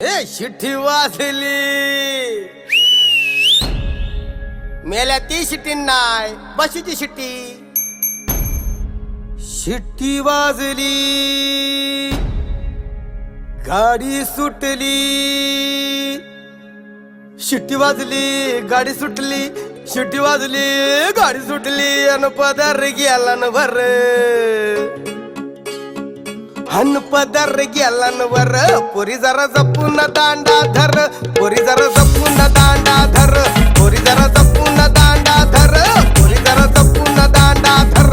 शिट्टी वाजली मेल्या ती शिट्टी नाय बशीची शिट्टी शिट्टी वाजली गाडी सुटली शिट्टी वाजली गाडी सुटली शिट्टी वाजली गाडी सुटली अन पदर गेला न भर हन पदर गेला न वर पोरी जरा जपून दांडा धर पोरी जरा जपून दांडा धर पोरी जरा जपून दांडा धर पोरी जरा जपून दांडा धर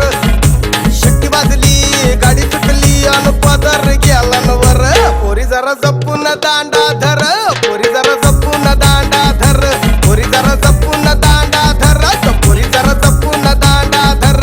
शिट्टी वाजली गाडी सुटली अन पदर गेला न वर पोरी जरा जपून दांडा धर पोरी जरा जपून दांडा धर पोरी जरा जपून दांडा धर पोरी जरा जपून दांडा धर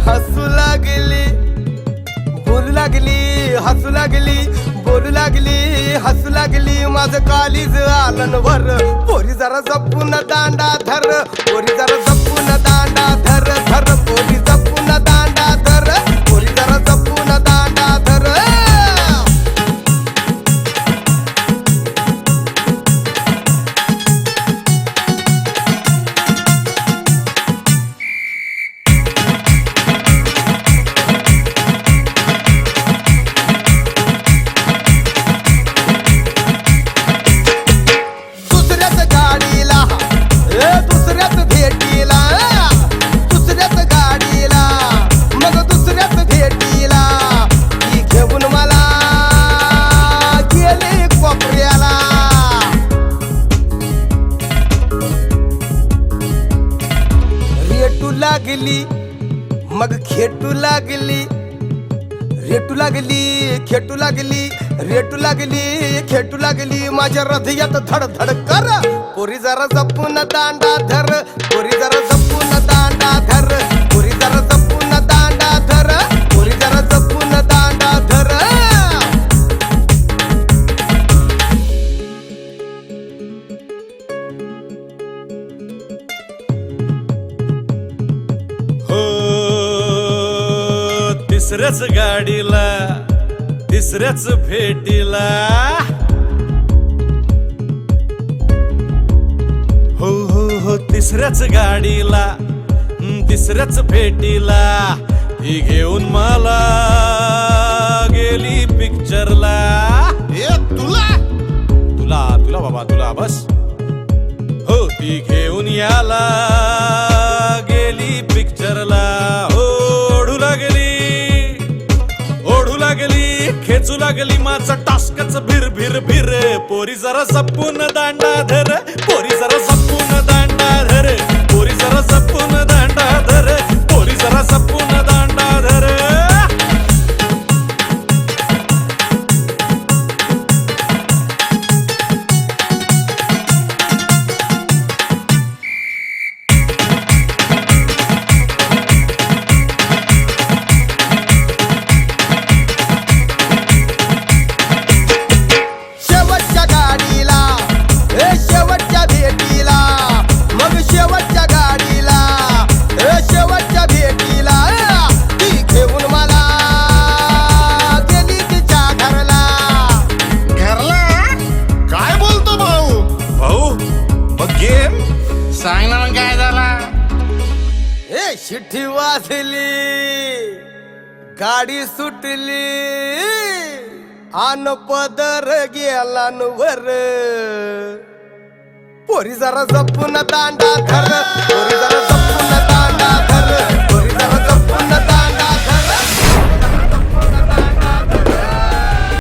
हसू लागली बोलू लागली हसू लागली बोलू लागली हसू लागली माझं कालीज आलन वर पोरी जरा जपून दांडा धर पोरी जरा जपून दांडा धर धर पोरी जपून दांडा धर पोरी जरा जपून दांडा धर लागली मग खेटू लागली रेटू लागली खेटू लागली रेटू लागली खेटू लागली माझ्या हृदयात धड धड कर पोरी जरा जपून दांडा धर पोरी जरा जपून दांडा धर पोरी जरा जपून दांडा धर पोरी जरा जपून दांडा धर तिसऱ्याच गाडीला तिसऱ्याच भेटीला हो हो हो तिसऱ्याच गाडीला तिसऱ्याच भेटीला ती घेऊन मला गेली पिक्चरला तुला तुला तुला बाबा तुला बस हो ती घेऊन याला गेली पिक्चरला ओढू लागली खेचू लागली माझा टास्कच भिर भिर भिर पोरी जरा जपून दांडा धर पोरी जरा जपून दांडा धर पोरी जरा जपून दांडा धर पोरी जरा जपून दांडा धर सांग ना मग काय झाला शिट्टी वाजली गाडी सुटली आन पदर गेला न वर पोरी जरा जपून दांडा धर पोरी जरा